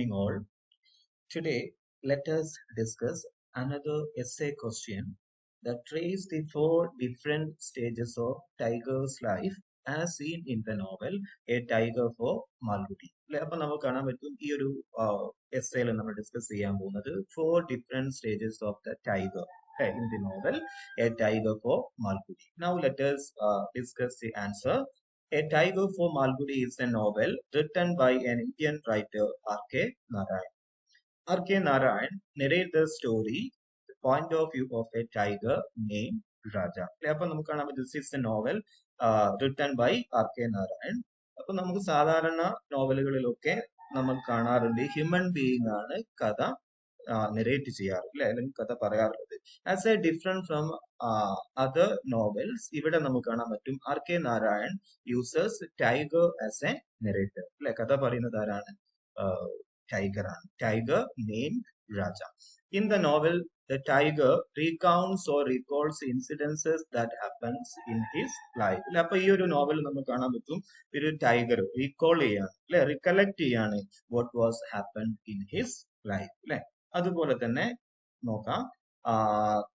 morning all. Today, let us discuss another essay question that traces the four different stages of Tiger's life as seen in the novel A Tiger for Malgudi. അപ്പോൾ നമുക്ക് കാണാൻ പറ്റും ഈ ഒരു essayയിൽ നമ്മൾ discuss ചെയ്യാൻ പോകുന്നത് four different stages of the tiger in the novel A Tiger for Malgudi. Now let us discuss the answer. A Tiger for Malgudi is a novel written by an Indian writer R.K. Narayan. R.K. Narayan narrates the story, the point of view of a tiger named Raja. അപ്പോൾ നമുക്ക് കാണാം this is a novel written by R.K. Narayan. അപ്പൊ നമുക്ക് സാധാരണ നോവലുകളിലൊക്കെ നമ്മൾ കാണാറുണ്ട് human being ആണ് കഥ നെറേറ്റ് ചെയ്യാറ് അല്ലെ അല്ലെങ്കിൽ കഥ പറയാറുള്ളത്. As A different from other novels ഇവിടെ നമുക്ക് കാണാൻ പറ്റും R.K. Narayan users tiger as A narrator അല്ലെ. കഥ പറയുന്നത് ആരാണ്? Tiger ആണ്. Tiger named Raja. In the novel, the tiger recounts or recalls incidences that happens in his life. അപ്പൊ ഈ ഒരു നോവൽ നമുക്ക് കാണാൻ പറ്റും ഒരു ടൈഗർ റീകോൾ ചെയ്യാണ് അല്ലെ, റിക്കലക്ട് ചെയ്യാണ് what was happened in his life അല്ലെ. അതുപോലെ തന്നെ നോക്കാം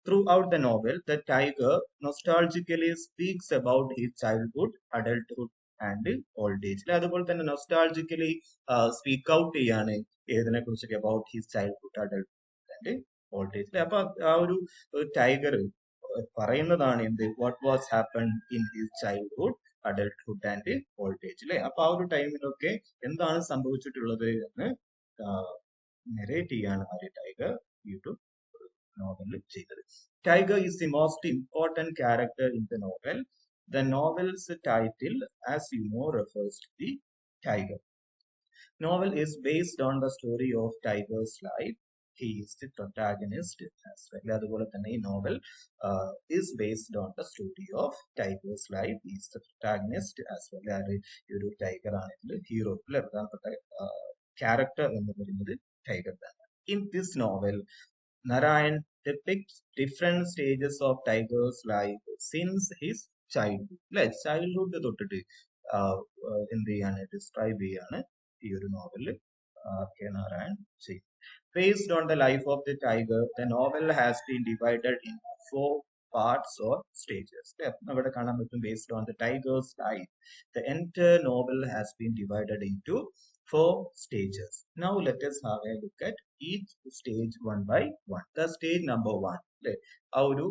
throughout the novel, the tiger nostalgically speaks about his childhood, adulthood and old age. അതുപോലെ തന്നെ nostalgically സ്പീക്ക് ഔട്ട് ചെയ്യാണ് ഏതിനെ കുറിച്ചൊക്കെ about his childhood, adulthood and old age. അപ്പൊ ആ ഒരു ടൈഗർ പറയുന്നതാണ് എന്ത് what was happened in his childhood, adulthood and old age അല്ലെ. അപ്പൊ ആ ഒരു ടൈമിലൊക്കെ എന്താണ് സംഭവിച്ചിട്ടുള്ളത് എന്ന് നെറേറ്റ് ചെയ്യാണ് ആ ഒരു ടൈഗർ ഈ ഒരു നോവലിൽ ചെയ്തത്. Tiger is the most important character in the novel. The novel's title, as you know, refers to the tiger. Novel is based on the story of Tiger's life. He is the protagonist as well. അതുപോലെ തന്നെ ഈ novel is based on the story of Tiger's life. He is the protagonist as well. ഈ ഒരു tiger ആണെങ്കിൽ hero അല്ലെ, പ്രധാനപ്പെട്ട character എന്ന് പറയുന്നത് ടൈഗർ തന്നെ. In this novel, Narayan depicts different stages of Tiger's life since his childhood. Like childhood തൊട്ടിട്ട് എന്ത് ചെയ്യാണ്, ഡിസ്ക്രൈബ് ചെയ്യാണ് ഈ ഒരു നോവലിൽ R.K. Narayan ചെയ്യും. Based on the life of the tiger, the novel has been divided into four parts or stages. അവിടെ കാണാൻ പറ്റും based on the tiger's life. The entire novel has been divided into four stages. Now let us have a look at each stage one by one. The stage number one, ആ ഒരു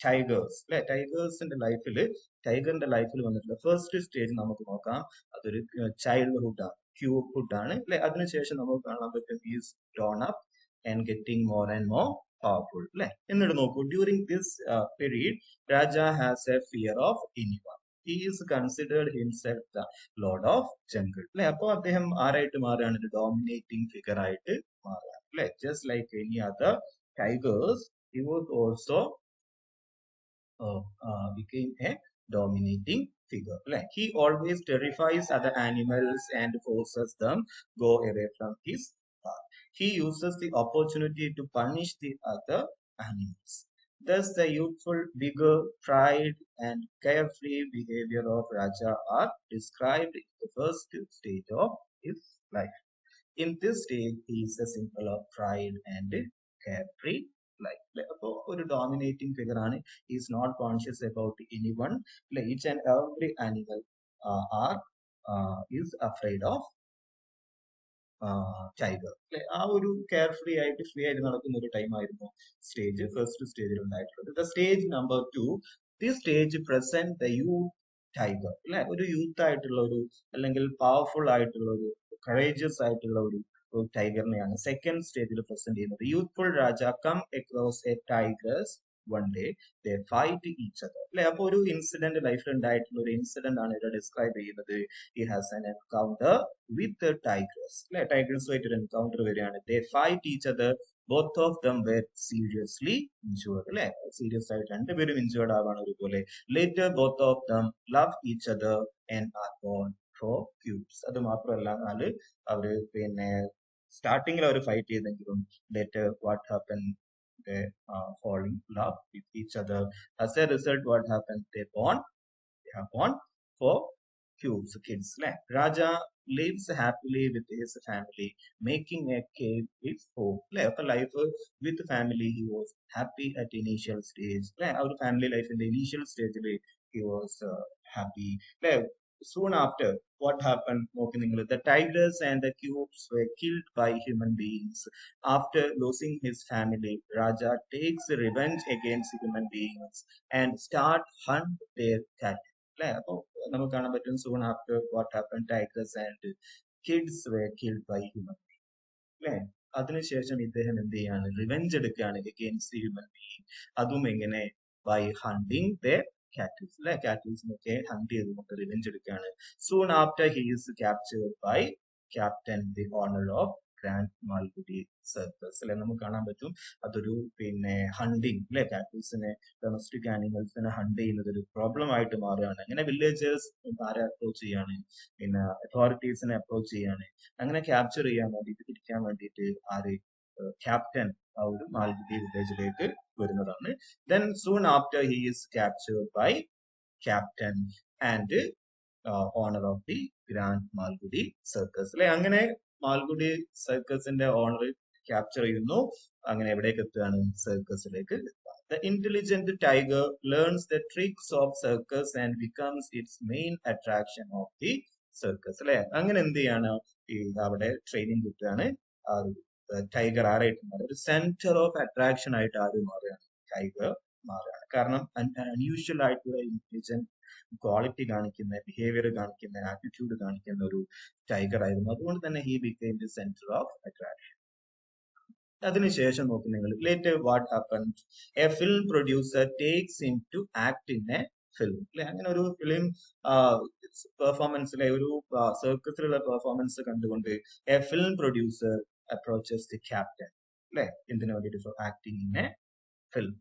tigers അല്ലെ, ടൈഗേഴ്സിന്റെ ലൈഫിൽ വന്നിട്ടുള്ള first stage നമുക്ക് നോക്കാം. അതൊരു childhood ആണ്, ക്യൂബ്ഹുഡ് ആണ് അല്ലെ. അതിനുശേഷം നമുക്ക് കാണാൻ പറ്റും is grown up and getting more and more powerful അല്ലെ. എന്നിട്ട് നോക്കൂ, during this period Raja has A fear of anyone. He is considered himself the lord of jungle അല്ലെ. അപ്പൊ അദ്ദേഹം ആരായിട്ട് മാറുകയാണ്? ഒരു ഡോമിനേറ്റിംഗ് ഫിഗർ ആയിട്ട് മാറുകയാണ് അല്ലെ. Just like any other tigers, he was also became a dominating figure. Like he always terrifies other animals and forces them go away from his path. He uses the opportunity to punish the other animals. Thus, the youthful vigor, pride, and carefree behavior of Raja are described in the first stage of his life. In this stage, he is a symbol of pride and carefree life. അപ്പോ ഒരു dominating figure ആണ്. he is not conscious about anyone. Each and every animal is afraid of tiger. ആ ഒരു care free ആയിട്ട് നടക്കുന്ന ഒരു time ആയിരുന്നു first സ്റ്റേജിൽ ഉണ്ടായിട്ടുള്ളത്. The stage number 2, this stage present the youth tiger അല്ലെ. ഒരു യൂത്ത് ആയിട്ടുള്ള ഒരു അല്ലെങ്കിൽ പവർഫുൾ ആയിട്ടുള്ള ഒരു കറേജിയസ് ആയിട്ടുള്ള ഒരു ടൈഗറിനെയാണ് സെക്കൻഡ് സ്റ്റേജിൽ പ്രസന്റ് ചെയ്യുന്നത്. Youthful Raja come across a tigers one day, they fight each other അല്ലെ. അപ്പൊ ഒരു ഇൻസിഡന്റ് ലൈഫിൽ ഉണ്ടായിട്ടുള്ള ഒരു ഇൻസിഡന്റ് ആണ് ഇവിടെ ഡിസ്ക്രൈബ് ചെയ്യുന്നത്. He has an encounter with tigers അല്ലെ. ടൈഗേഴ്സുമായിട്ട് ഒരു എൻകൗണ്ടർ വരികയാണ്. They fight each other, both of them were seriously injured അല്ലെ. സീരിയസ് ആയിട്ട് രണ്ടുപേരും ഇൻജേർഡ് ആവാണ് ഒരുപോലെ. later both of them love each other and are born for cubes. അത് മാത്രമല്ല, അവര് പിന്നെ സ്റ്റാർട്ടിങ്ങിൽ അവർ ഫൈറ്റ് ചെയ്തെങ്കിലും later what happened, they fall in love with each other. As a result, what happened, they have born for cubes, kids. Raja lives happily with his family, making a cave his home. A life with family, he was happy at initial stage. Our family life in the initial stage, he was happy. Soon after, what happened? The tigers and the cubes were killed by human beings. After losing his family, Raja takes revenge against human beings and start hunt their cattle. അപ്പോൾ നമുക്ക് കാണാൻ പറ്റും soon after what happened, tigers and kids were killed by human beings. അല്ലെ അതിനുശേഷം ഇദ്ദേഹം എന്ത് ചെയ്യാണ്? Revenge എടുക്കുകയാണ് against human being. അതും എങ്ങനെ? by hunting their cattle. കാറ്റിൽസിനൊക്കെ ഹണ്ട് ചെയ്തുകൊണ്ട് റിവെഞ്ച് എടുക്കുകയാണ്. soon after he is captured by captain, the owner of grand Malgudi circus. നമുക്ക് കാണാൻ പറ്റും അതൊരു ഹണ്ടിങ് കാറ്റിൽസിനെ, ഡൊമസ്റ്റിക് ആനിമൽസിനെ ഹണ്ട് ചെയ്യുന്നത് ഒരു പ്രോബ്ലം ആയിട്ട് മാറുകയാണ്. അങ്ങനെ വില്ലേജേഴ്സ് ആരെ അപ്രോച്ച് ചെയ്യാണ്? അതോറിറ്റീസിനെ അപ്രോച്ച് ചെയ്യാണ്. അങ്ങനെ ക്യാപ്ചർ ചെയ്യാൻ വേണ്ടിയിട്ട്, തിരിക്കാൻ വേണ്ടിയിട്ട് ആര്? ക്യാപ്റ്റൻ ആ ഒരു മാൽഗുഡി വില്ലേജിലേക്ക് വരുന്നതാണ്. then soon after he is captured by captain and owner of the grand Malgudi circus. അങ്ങനെ മാൽഗുഡി സർക്കസിന്റെ ഓണർ ക്യാപ്ചർ ചെയ്യുന്നു. അങ്ങനെ എവിടേക്ക് എത്തുകയാണ്? സർക്കസിലേക്ക്. The intelligent tiger learns the tricks of circus and becomes its main attraction of the circus. അങ്ങനെ എന്ത് ചെയ്യാണ്? അവിടെ training കിട്ടുകയാണ്. ടൈഗർ ആരായിട്ട് മാറുക? ഒരു സെന്റർ ഓഫ് അട്രാക്ഷൻ ആയിട്ട് ആരും മാറുകയാണ്? ടൈഗർ മാറുകയാണ്. കാരണം അൺയൂഷ്വൽ ആയിട്ടുള്ള ഇന്റലിജന്റ് ക്വാളിറ്റി കാണിക്കുന്ന, ബിഹേവിയർ കാണിക്കുന്ന, ആറ്റിറ്റ്യൂഡ് കാണിക്കുന്ന ഒരു ടൈഗർ ആയിരുന്നു. അതുകൊണ്ട് തന്നെ he became the centre of attraction. അതിനുശേഷം നോക്കി നിങ്ങൾ, later what happen? A film producer takes him to act in a film. അങ്ങനെ ഒരു ഫിലിം പെർഫോമൻസിലെ ഒരു സർക്കസിലുള്ള പെർഫോമൻസ് കണ്ടുകൊണ്ട് a film producer approaches the captain. എന്തിനു വേണ്ടിയിട്ട്? For acting in a film.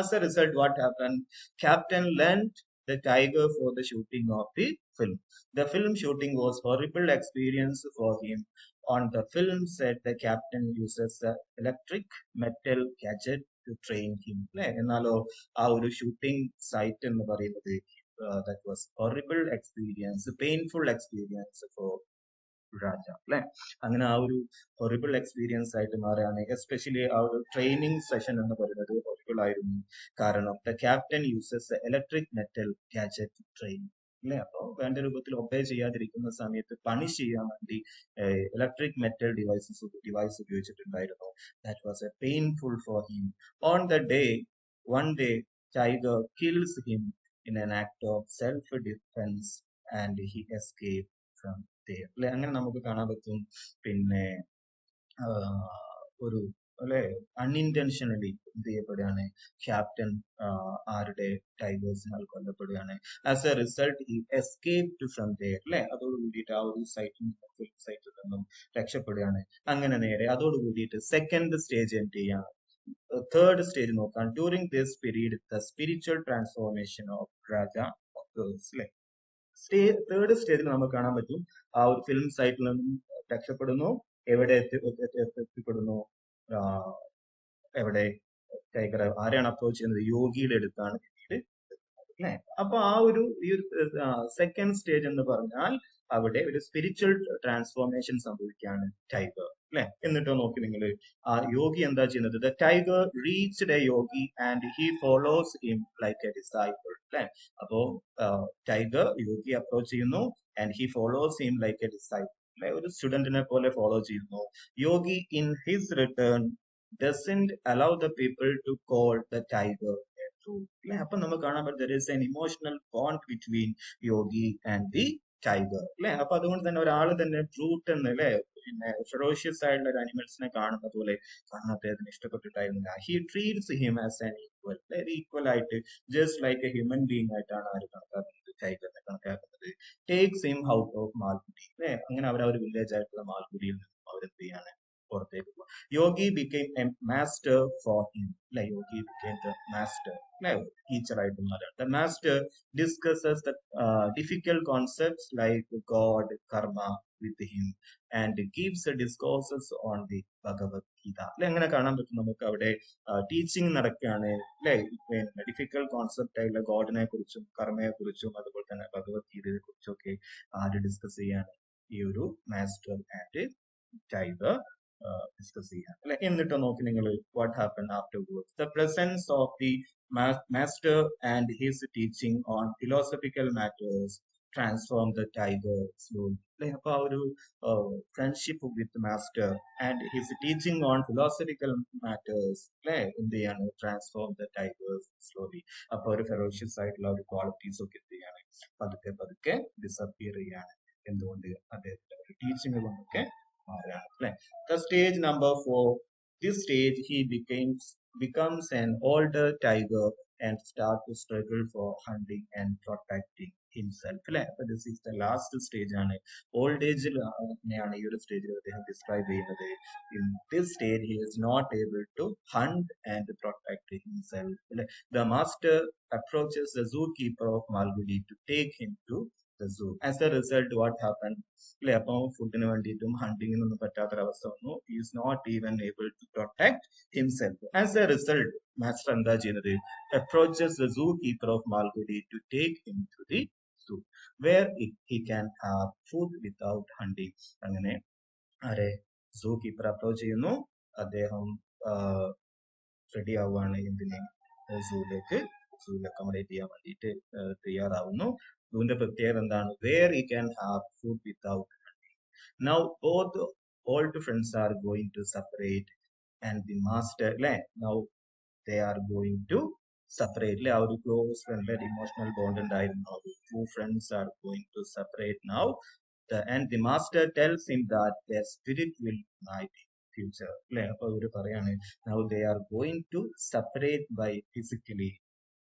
As a result, what happened? Captain lent the tiger for the shooting of the film. The film shooting was horrible experience for him. On the film set, the captain uses the electric metal gadget to train him. എന്നാലോ ആ ഒരു shooting site എന്ന് പറയുന്നത് that was horrible experience, painful experience for രാജ. അങ്ങനെ ആ ഒരു horrible experience ആയിട്ട് മാറുകയാണ്. എസ്പെഷ്യലി ആ ഒരു ട്രെയിനിങ് സെഷൻ എന്ന് പറയുന്നത് ഹൊറിബിൾ ആയിരുന്നു. കാരണം the captain uses electric metal gadget train. അപ്പോ വേണ്ട രൂപത്തിൽ ഒബേ ചെയ്യാതിരിക്കുന്ന സമയത്ത് പണിഷ് ചെയ്യാൻ വേണ്ടി ഇലക്ട്രിക് മെറ്റൽ ഡിവൈസ് ഉപയോഗിച്ചിട്ടുണ്ടായിരുന്നു. That was a painful for him. On the day, one day, tiger kills him in an act of self-defense and he escaped from there. അങ്ങനെ നമുക്ക് കാണാൻ പറ്റും. ഒരു അൺഇൻറ്റൻഷനലി എന്ത് ചെയ്യപ്പെടുകയാണ്? ക്യാപ്റ്റൻ ആരുടെ? ടൈഗേഴ്സിനാൽ കൊല്ലപ്പെടുകയാണ്. As a result he escaped from there. അതോട് കൂടിയിട്ട് ആ ഒരു സൈറ്റിൽ നിന്നും രക്ഷപ്പെടുകയാണ്. അങ്ങനെ നേരെ അതോട് കൂടിയിട്ട് സെക്കൻഡ് സ്റ്റേജ് എന്ത് ചെയ്യാണ്? തേർഡ് സ്റ്റേജ് നോക്കാം. During this period the spiritual transformation of Raja occurs. Third സ്റ്റേജിൽ നമുക്ക് കാണാൻ പറ്റും ആ ഒരു ഫിലിം സൈറ്റിൽ നിന്നും രക്ഷപ്പെടുന്നു. എവിടെ എത്തിപ്പെടുന്നു? എവിടെ? ടൈഗർ ആരെയാണ് അപ്രോച്ച് ചെയ്യുന്നത്? യോഗിയുടെ അടുത്താണ് പിന്നീട്. അപ്പൊ ആ ഒരു സെക്കൻഡ് സ്റ്റേജ് എന്ന് പറഞ്ഞാൽ അവിടെ ഒരു സ്പിരിച്വൽ ട്രാൻസ്ഫോർമേഷൻ സംഭവിക്കുകയാണ് ടൈഗർ. എന്നിട്ടോ നോക്കി നിങ്ങൾ, ആ യോഗി എന്താ ചെയ്യുന്നത്? The tiger reached a yogi and he follows him like a disciple. അപ്പോ ടൈഗർ യോഗി അപ്രോച്ച് ചെയ്യുന്നു and he follows him like a disciple. ഒരു സ്റ്റുഡന്റിനെ പോലെ ഫോളോ ചെയ്യുന്നു. Yogi in his return doesn't allow the people to call the tiger a truth. അപ്പൊ നമുക്ക് കാണാൻ പറ്റും there is an emotional bond between Yogi and the tiger. അപ്പൊ അതുകൊണ്ട് തന്നെ ഒരാൾ തന്നെ ട്രൂത്ത് എന്ന് ഫെറോഷ്യസ് ആയിട്ടുള്ള ഒരു അനിമൽസിനെ കാണുന്ന പോലെ കാണാൻ അദ്ദേഹത്തിന് ഇഷ്ടപ്പെട്ടിട്ടായിരുന്നില്ല. He treats him as an equal. Equal ആയിട്ട് just like a human being ആയിട്ടാണ് ആര് കണക്കാക്കുന്നത്? ടൈഗറിനെ കണക്കാക്കുന്നത്. Takes him out of Malgudi. അങ്ങനെ അവർ ഒരു വില്ലേജ് ആയിട്ടുള്ള മാൽഗുഡിയിൽ നിന്നും അവരെന്ത് ചെയ്യാണ്? പുറത്തേക്ക് പോകും. യോഗി became a master for him. Yogi became the master. Teacher ആയിട്ട് മാറാണ്. The master discusses the difficult concepts like God, karma with him and gives discourses on the Bhagavad Gita. അല്ലെ അങ്ങനെ കാണാൻ പറ്റും നമുക്ക് അവിടെ ടീച്ചിങ് നടക്കുകയാണ് അല്ലെ. പിന്നെ ഡിഫിക്കൽട്ട് കോൺസെപ്റ്റ് ആയിട്ടുള്ള ഗോഡിനെ കുറിച്ചും കർമ്മയെ കുറിച്ചും അതുപോലെ തന്നെ ഭഗവത്ഗീതയെ കുറിച്ചും ഒക്കെ ആര് ഡിസ്കസ് ചെയ്യാണ്, ഈ ഒരു മാസ്റ്റർ ആൻഡ് ടൈഗർ ഡിസ്കസ് ചെയ്യാം അല്ലെ. എന്നിട്ട് നോക്കി നിങ്ങൾ what happen afterwards. The presence of the master and his teaching on philosophical matters transform the tiger slowly. അല്ലെ അപ്പൊ ആ ഒരു friendship with master and his teaching on philosophical matters അല്ലെ എന്ത് ചെയ്യാണ്, ട്രാൻസ്ഫോം ദ ടൈഗേഴ്സ് സ്ലോലി. അപ്പൊ ഒരു ferocious ആയിട്ടുള്ള ഒരു ക്വാളിറ്റീസ് ഒക്കെ എന്ത് ചെയ്യാണ്, പതുക്കെ പതുക്കെ ഡിസപ്പിയർ ചെയ്യാണ്. എന്തുകൊണ്ട്? അദ്ദേഹത്തിന്റെ ഒരു ടീച്ചിങ് കൊണ്ടൊക്കെ മാറുകയാണ് അല്ലെ. The stage number 4, this stage he becomes an older tiger and start to struggle for hunting and protecting himself. അല്ലെ അപ്പൊ this is the last stage ആണ്. ഓൾഡ് ഏജിലാണ് ഈ ഒരു സ്റ്റേജിൽ അദ്ദേഹം ഡിസ്ക്രൈബ് ചെയ്യുന്നത്. In this stage he is not able to hunt and protect himself. അല്ലെ the master approaches the zookeeper of Malgudi to take him to the zoo. As a result, what happened? അല്ലെ അപ്പൊ ഫുഡിന് വേണ്ടിയിട്ടും ഹണ്ടിങ്ങിനൊന്നും പറ്റാത്തൊരവസ്ഥ വന്നു. he is not even able to protect himself. As a result, master എന്താ ചെയ്യുന്നത്? approaches the zookeeper of Malgudi to take him to the zoo where he can have food without hunting. അങ്ങനെ ആരെ സൂ keeper approach ചെയ്യുന്നു. അദ്ദേഹം ready ആവുകയാണ് എന്തിനെ, സൂവിലേക്ക് accommodate ചെയ്യാൻ വേണ്ടിയിട്ട് തയ്യാറാവുന്നു. സൂവിന്റെ പ്രത്യേകത എന്താണ്? Where he can have food without hunting. Now both old friends are going to separate and the master now they are going to separate. ആ ഒരു ക്ലോസ് ഫ്രണ്ട് ഇമോഷണൽ ബോണ്ട് ഉണ്ടായിരുന്നു. Two friends are going to separate now and the master tells him that their spirit will unite in future. അല്ലെ അപ്പൊ ഇവര് പറയാണ് now they are going to separate by physically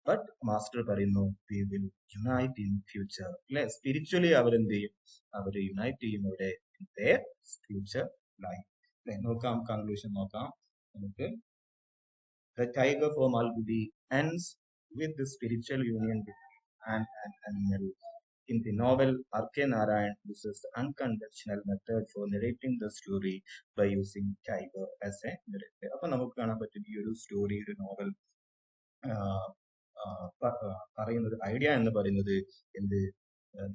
but master പറയുന്നു we will unite in future. അല്ലെ spiritually അവരെന്ത് ചെയ്യും, അവര് unite ചെയ്യും ഇവിടെ in their future life. അല്ലെ നോക്കാം, കൺക്ലൂഷൻ നോക്കാം നമുക്ക്. The tiger for Malgudi ends with the spiritual union between man and animal. In the novel, R.K. Narayan uses the unconventional method for narrating the story by using tiger as a narrator. അപ്പൊ നമുക്ക് കാണാൻ പറ്റും ഈ ഒരു story, ഒരു novel പറയുന്നത് idea എന്ന് പറയുന്നത് എന്ത്,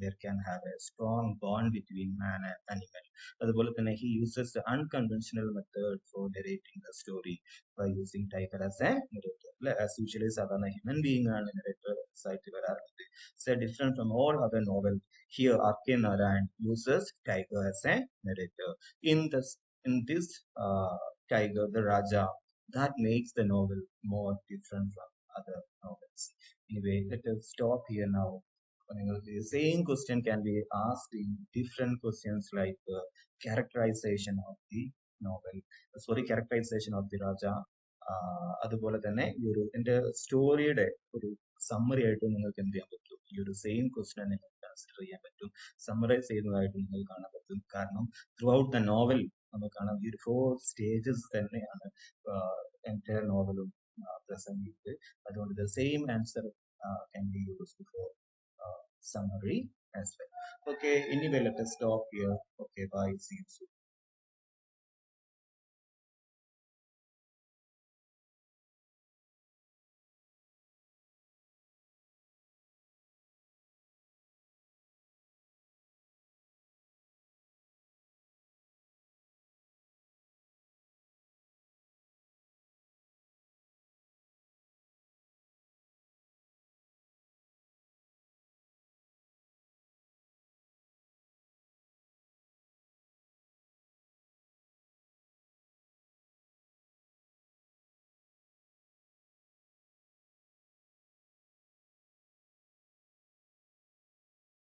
there can have a strong bond between man and animal. അതുപോലെ തന്നെ he uses the unconventional method for narrating the story by using tiger as a narrator. As usually സാധാരണ human being ആണ് narrator ആയിട്ട് വരാറുണ്ട്. So different from all other novel, here R.K. Narayan uses tiger as a narrator. In this tiger, the Raja, that makes the novel more different from other novels. Anyway, let us stop here now. The same question can be asked in different questions like characterization of the novel, characterization of the Raja. അതുപോലെ തന്നെ ഈ ഒരു എന്റെ സ്റ്റോറിയുടെ ഒരു summary ആയിട്ട് നിങ്ങൾക്ക് എന്ത് ചെയ്യാൻ പറ്റും, ഈ ഒരു സെയിം ക്വസ്റ്റ്യൻ നിങ്ങൾക്ക് കൺസിഡർ ചെയ്യാൻ പറ്റും, സമ്മറൈസ് ചെയ്യുന്നതായിട്ട് നിങ്ങൾക്ക് കാണാൻ പറ്റും. കാരണം ത്രൂ ഔട്ട് ദ നോവൽ നമുക്ക് കാണാം ഈ ഒരു 4 സ്റ്റേജസ് തന്നെയാണ് എൻറ്റയർ നോവലും പ്രസന്റ് ചെയ്തത്. അതുകൊണ്ട് the same answer can be used for summary as well. Okay, anyway, let us stop here. Okay, bye. See you soon.